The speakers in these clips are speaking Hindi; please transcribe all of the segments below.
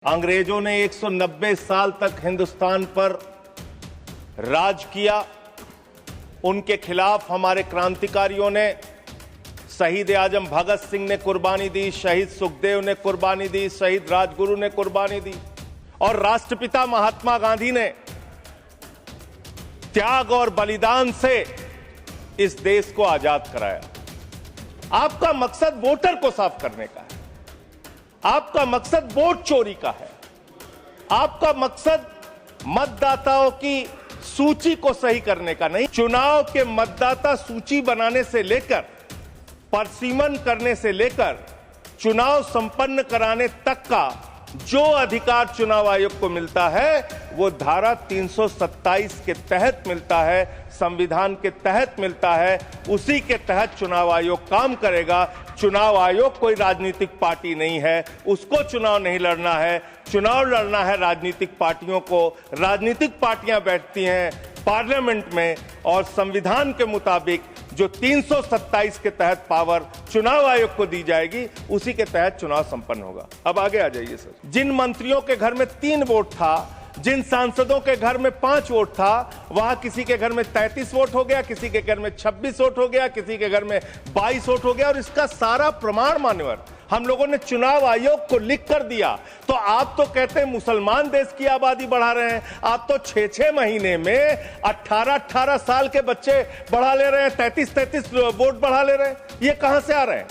अंग्रेजों ने 190 साल तक हिंदुस्तान पर राज किया। उनके खिलाफ हमारे क्रांतिकारियों ने, शहीद आजम भगत सिंह ने कुर्बानी दी, शहीद सुखदेव ने कुर्बानी दी, शहीद राजगुरु ने कुर्बानी दी और राष्ट्रपिता महात्मा गांधी ने त्याग और बलिदान से इस देश को आजाद कराया। आपका मकसद वोटर को साफ करने का है, आपका मकसद वोट चोरी का है, आपका मकसद मतदाताओं की सूची को सही करने का नहीं। चुनाव के मतदाता सूची बनाने से लेकर, परसीमन करने से लेकर चुनाव संपन्न कराने तक का जो अधिकार चुनाव आयोग को मिलता है वो धारा 327 के तहत मिलता है, संविधान के तहत मिलता है। उसी के तहत चुनाव आयोग काम करेगा। चुनाव आयोग कोई राजनीतिक पार्टी नहीं है, उसको चुनाव नहीं लड़ना है। चुनाव लड़ना है राजनीतिक पार्टियों को। राजनीतिक पार्टियां बैठती हैं पार्लियामेंट में और संविधान के मुताबिक जो 327 के तहत पावर चुनाव आयोग को दी जाएगी, उसी के तहत चुनाव संपन्न होगा। अब आगे आ जाइए सर। जिन मंत्रियों के घर में 3 वोट था, जिन सांसदों के घर में 5 वोट था, वहां किसी के घर में 33 वोट हो गया, किसी के घर में 26 वोट हो गया, किसी के घर में 22 वोट हो गया। और इसका सारा प्रमाण मान्यवर हम लोगों ने चुनाव आयोग को लिख कर दिया। तो आप तो कहते हैं मुसलमान देश की आबादी बढ़ा रहे हैं, आप तो 6-6 महीने में 18-18 साल के बच्चे बढ़ा ले रहे हैं, 33-33 वोट बढ़ा ले रहे हैं। ये कहां से आ रहे हैं?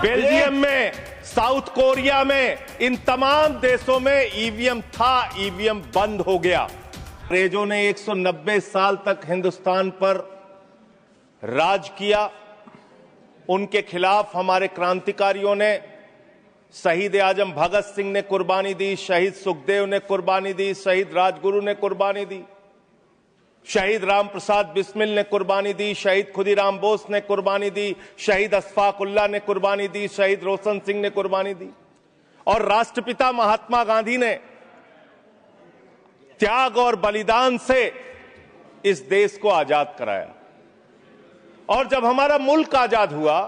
बेल्जियम में, साउथ कोरिया में, इन तमाम देशों में ईवीएम था, ईवीएम बंद हो गया। अंग्रेजों ने 190 साल तक हिंदुस्तान पर राज किया। उनके खिलाफ हमारे क्रांतिकारियों ने, शहीद आजम भगत सिंह ने कुर्बानी दी, शहीद सुखदेव ने कुर्बानी दी, शहीद राजगुरु ने कुर्बानी दी, शहीद राम प्रसाद बिस्मिल ने कुर्बानी दी, शहीद खुदीराम बोस ने कुर्बानी दी, शहीद अशफाक उल्लाह ने कुर्बानी दी, शहीद रोशन सिंह ने कुर्बानी दी और राष्ट्रपिता महात्मा गांधी ने त्याग और बलिदान से इस देश को आजाद कराया। और जब हमारा मुल्क आजाद हुआ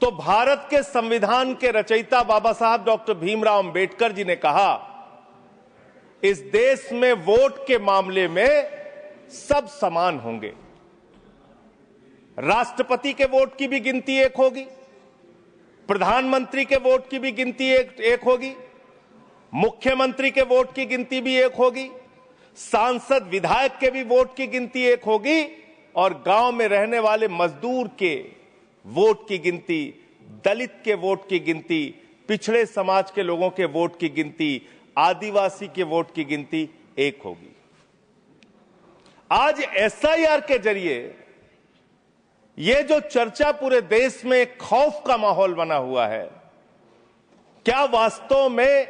तो भारत के संविधान के रचयिता बाबा साहब डॉक्टर भीमराव अंबेडकर जी ने कहा, इस देश में वोट के मामले में सब समान होंगे। राष्ट्रपति के वोट की भी गिनती एक होगी, प्रधानमंत्री के वोट की भी गिनती एक होगी, मुख्यमंत्री के वोट की गिनती भी एक होगी, सांसद विधायक के भी वोट की गिनती एक होगी और गांव में रहने वाले मजदूर के वोट की गिनती, दलित के वोट की गिनती, पिछड़े समाज के लोगों के वोट की गिनती, आदिवासी के वोट की गिनती एक होगी। आज एसआईआर के जरिए यह जो चर्चा पूरे देश में एक खौफ का माहौल बना हुआ है, क्या वास्तव में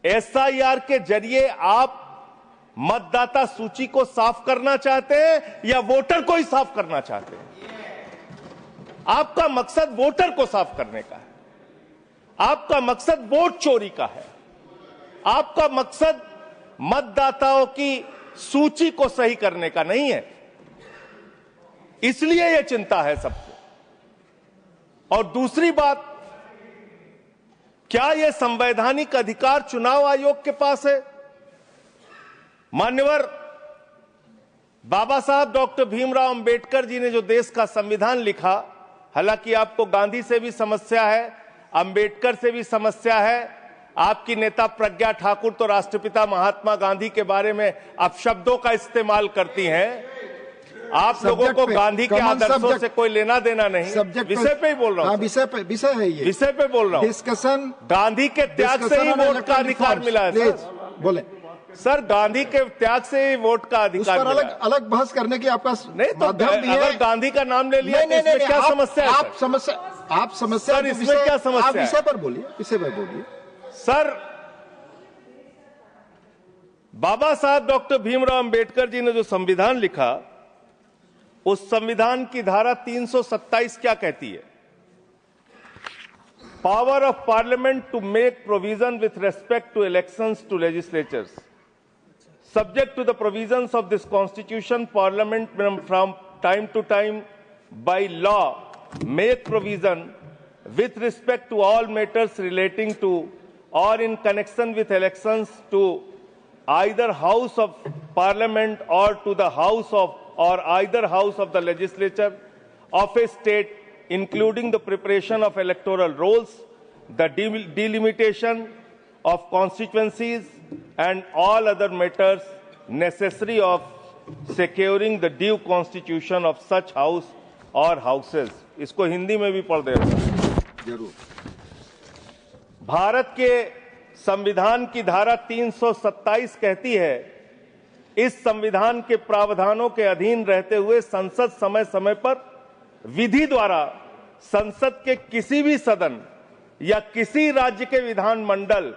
एसआईआर के जरिए आप मतदाता सूची को साफ करना चाहते हैं या वोटर को ही साफ करना चाहते हैं? आपका मकसद वोटर को साफ करने का है, आपका मकसद वोट चोरी का है, आपका मकसद मतदाताओं की सूची को सही करने का नहीं है। इसलिए यह चिंता है सबको। और दूसरी बात, क्या यह संवैधानिक अधिकार चुनाव आयोग के पास है? मान्यवर बाबा साहब डॉक्टर भीमराव अंबेडकर जी ने जो देश का संविधान लिखा, हालांकि आपको गांधी से भी समस्या है, अंबेडकर से भी समस्या है, आपकी नेता प्रज्ञा ठाकुर तो राष्ट्रपिता महात्मा गांधी के बारे में अपशब्दों का इस्तेमाल करती हैं। आप लोगों को गांधी के आदर्शों से कोई लेना देना नहीं। विषय पे ही बोल रहा हूं। विषय है ये, विषय पे बोल रहा हूं। डिस्कशन, गांधी के त्याग से ही वोट का अधिकार मिला है सर। बोले सर, गांधी के त्याग से ही वोट का अधिकार मिला। अलग बहस करने की आपका नहीं तो अगर गांधी का नाम ले लिया तो इसमें क्या समस्या है? आप समस्या सर, इसमें क्या समस्या है? विषय पर बोलिए, विषय पर बोलिए सर। बाबा साहब डॉक्टर भीमराव अंबेडकर जी ने जो संविधान लिखा, उस संविधान की धारा 327 क्या कहती है? Power of parliament to make provision with respect to elections to legislatures subject to the provisions of this constitution, parliament from time to time by law make provision with respect to all matters relating to or in connection with elections to either House of Parliament or to the House of or either House of the Legislature of a state, including the preparation of electoral rolls, the delimitation of constituencies and all other matters necessary of securing the due constitution of such house or houses. इसको हिंदी में भी पढ़ देगा। जरूर। भारत के संविधान की धारा 327 कहती है, इस संविधान के प्रावधानों के अधीन रहते हुए संसद समय समय पर विधि द्वारा संसद के किसी भी सदन या किसी राज्य के विधानमंडल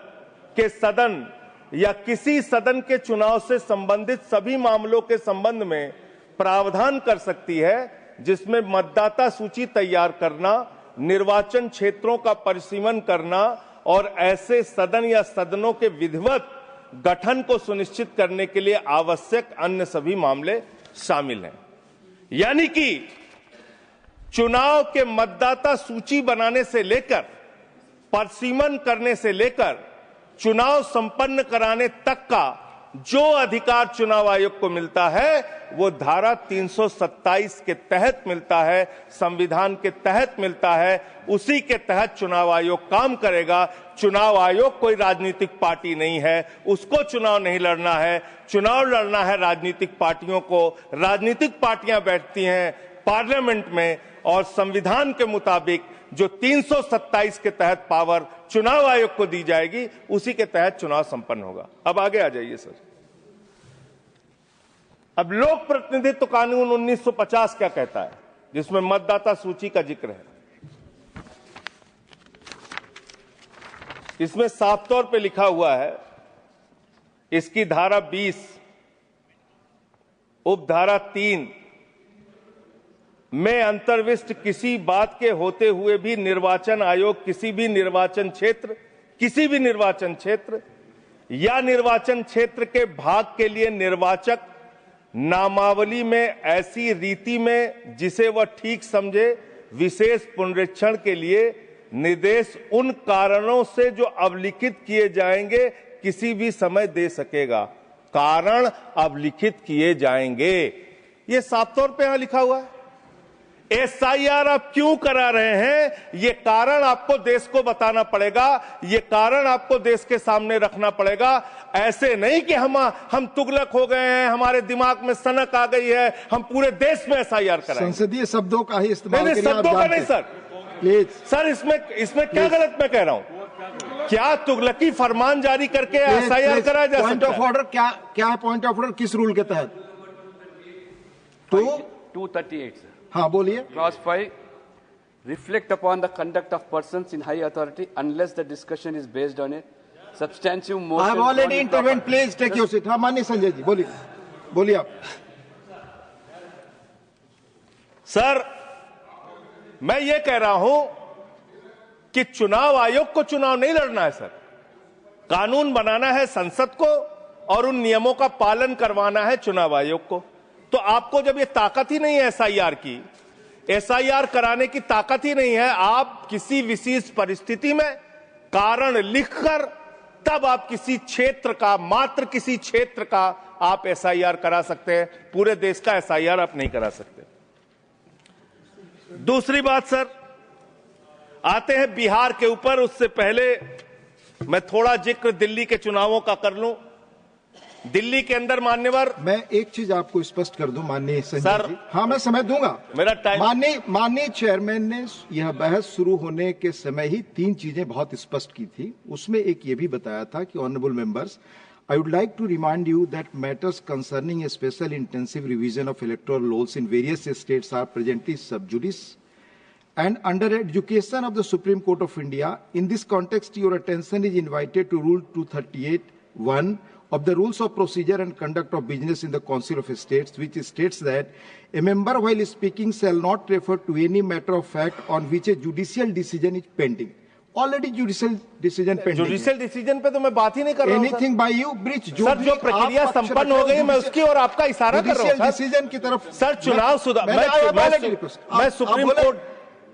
के सदन या किसी सदन के चुनाव से संबंधित सभी मामलों के संबंध में प्रावधान कर सकती है, जिसमें मतदाता सूची तैयार करना, निर्वाचन क्षेत्रों का परिसीमन करना और ऐसे सदन या सदनों के विधिवत गठन को सुनिश्चित करने के लिए आवश्यक अन्य सभी मामले शामिल हैं। यानी कि चुनाव के मतदाता सूची बनाने से लेकर, परिसीमन करने से लेकर चुनाव संपन्न कराने तक का जो अधिकार चुनाव आयोग को मिलता है, वो धारा 327 के तहत मिलता है, संविधान के तहत मिलता है। उसी के तहत चुनाव आयोग काम करेगा। चुनाव आयोग कोई राजनीतिक पार्टी नहीं है, उसको चुनाव नहीं लड़ना है। चुनाव लड़ना है राजनीतिक पार्टियों को। राजनीतिक पार्टियां बैठती हैं पार्लियामेंट में और संविधान के मुताबिक जो 327 के तहत पावर चुनाव आयोग को दी जाएगी, उसी के तहत चुनाव संपन्न होगा। अब आगे आ जाइए सर। अब लोक प्रतिनिधित्व कानून 1950 क्या कहता है, जिसमें मतदाता सूची का जिक्र है। इसमें साफ तौर पे लिखा हुआ है, इसकी धारा 20 उपधारा 3 में अंतर्विष्ट किसी बात के होते हुए भी निर्वाचन आयोग किसी भी निर्वाचन क्षेत्र या निर्वाचन क्षेत्र के भाग के लिए निर्वाचक नामावली में ऐसी रीति में जिसे वह ठीक समझे विशेष पुनरीक्षण के लिए निर्देश उन कारणों से जो अवलिखित किए जाएंगे किसी भी समय दे सकेगा। कारण अवलिखित किए जाएंगे, ये साफ तौर पे यहां लिखा हुआ है। एसआईआर आप क्यों करा रहे हैं, ये कारण आपको देश को बताना पड़ेगा, ये कारण आपको देश के सामने रखना पड़ेगा। ऐसे नहीं कि हम तुगलक हो गए हैं, हमारे दिमाग में सनक आ गई है, हम पूरे देश में एसआईआर कराएंगे। संसदीय शब्दों का ही इस्तेमाल नहीं, शब्दों का नहीं सर। प्लीज सर, इसमें क्या गलत मैं कह रहा हूं? क्या तुगलकी फरमान जारी करके एसआईआर कराया जा सकता है? पॉइंट ऑफ ऑर्डर क्या है? पॉइंट ऑफ ऑर्डर किस रूल के तहत? 238 सर। हाँ बोलिए। Clause 5, reflect upon the conduct of persons in high authority unless the discussion is based on a substantive motion. I have already intervened. Please take your seat. हाँ माननीय संजय जी बोलिए आप। सर, मैं ये कह रहा हूं कि चुनाव आयोग को चुनाव नहीं लड़ना है सर, कानून बनाना है संसद को और उन नियमों का पालन करवाना है चुनाव आयोग को। तो आपको जब ये ताकत ही नहीं है एसआईआर की, एसआईआर कराने की ताकत ही नहीं है, आप किसी विशेष परिस्थिति में कारण लिखकर तब आप किसी क्षेत्र का, मात्र किसी क्षेत्र का आप एसआईआर करा सकते हैं, पूरे देश का एसआईआर आप नहीं करा सकते। दूसरी बात सर, आते हैं बिहार के ऊपर। उससे पहले मैं थोड़ा जिक्र दिल्ली के चुनावों का कर लूं। दिल्ली के अंदर मान्यवर, मैं एक चीज आपको स्पष्ट कर दूं माननीय संजय जी। हाँ मैं समय दूंगा। मेरा टाइम। माननीय चेयरमैन ने यह बहस शुरू होने के समय ही 3 चीजें बहुत स्पष्ट की थी। उसमें एक ये भी बताया था कि honourable members, I would like to remind you that matters concerning a special intensive revision of electoral laws in various states are presently sub judice and under education of the Supreme Court of India. In this context, your attention is invited to Rule 238(1) of the Rules of Procedure and Conduct of Business in the Council of States, which states that a member while speaking shall not refer to any matter of fact on which a judicial decision is pending. Already judicial decision pending. Judicial decision पे तो मैं बात ही नहीं कर रहा हूं। Anything by you breach sir, जो प्रक्रिया संपन्न हो गई मैं उसकी और आपका इशारा कर रहा हूं। डिसीजन की तरफ सर, चुनाव सुधार, मैं सुप्रीम कोर्ट,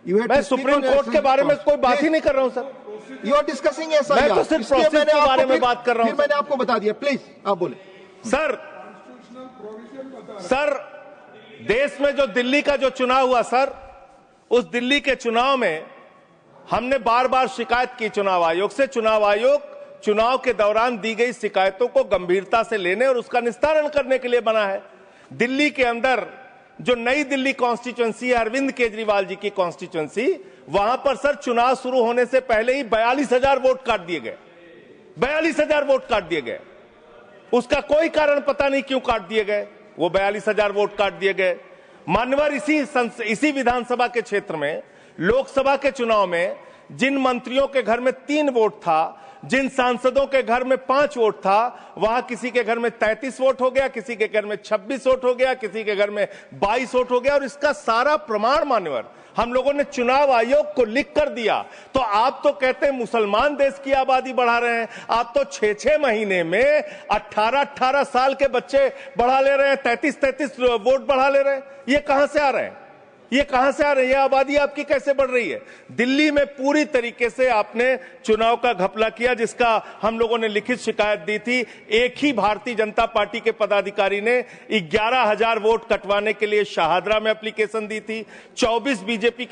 You had मैं to speak supreme on court के election बारे में कोई बात ही Please. नहीं कर रहा हूं sir. You are discussing SIR. मैं तो सिर्फ इसलिए प्रोसेस मैंने के आपको बारे में फिर- बात कर रहा हूं फिर मैंने आपको बता दिया। प्लीज आप बोले। सर देश में जो दिल्ली का जो चुनाव हुआ सर, उस दिल्ली के चुनाव में हमने बार बार शिकायत की चुनाव आयोग से। चुनाव आयोग चुनाव के दौरान दी गई शिकायतों को गंभीरता से लेने और उसका निस्तारण करने के लिए बना है। दिल्ली के अंदर जो नई दिल्ली कॉन्स्टिट्यूएंसी है, अरविंद केजरीवाल जी की कॉन्स्टिट्यूएंसी, वहां पर सर चुनाव शुरू होने से पहले ही 42,000 वोट काट दिए गए। 42,000 वोट काट दिए गए। उसका कोई कारण पता नहीं क्यों काट दिए गए। वो 42,000 वोट काट दिए गए। मान्यवर इसी विधानसभा के क्षेत्र में लोकसभा के चुनाव में जिन मंत्रियों के घर में 3 वोट था, जिन सांसदों के घर में 5 वोट था, वहां किसी के घर में 33 वोट हो गया, किसी के घर में 26 वोट हो गया, किसी के घर में 22 वोट हो गया। और इसका सारा प्रमाण मान्यवर हम लोगों ने चुनाव आयोग को लिख कर दिया। तो आप तो कहते हैं मुसलमान देश की आबादी बढ़ा रहे हैं। आप तो 6-6 महीने में 18-18 साल के बच्चे बढ़ा ले रहे हैं, 33-33 वोट बढ़ा ले रहे हैं। ये कहां से आ रहे हैं? ये कहां से आ रही है? आबादी आपकी कैसे बढ़ रही है? दिल्ली में पूरी तरीके से आपने चुनाव का घपला किया, जिसका हम लोगों ने लिखित शिकायत दी थी। एक ही भारतीय जनता पार्टी के पदाधिकारी ने 11,000 वोट कटवाने के लिए शाहदरा में एप्लीकेशन दी थी। 24 बीजेपी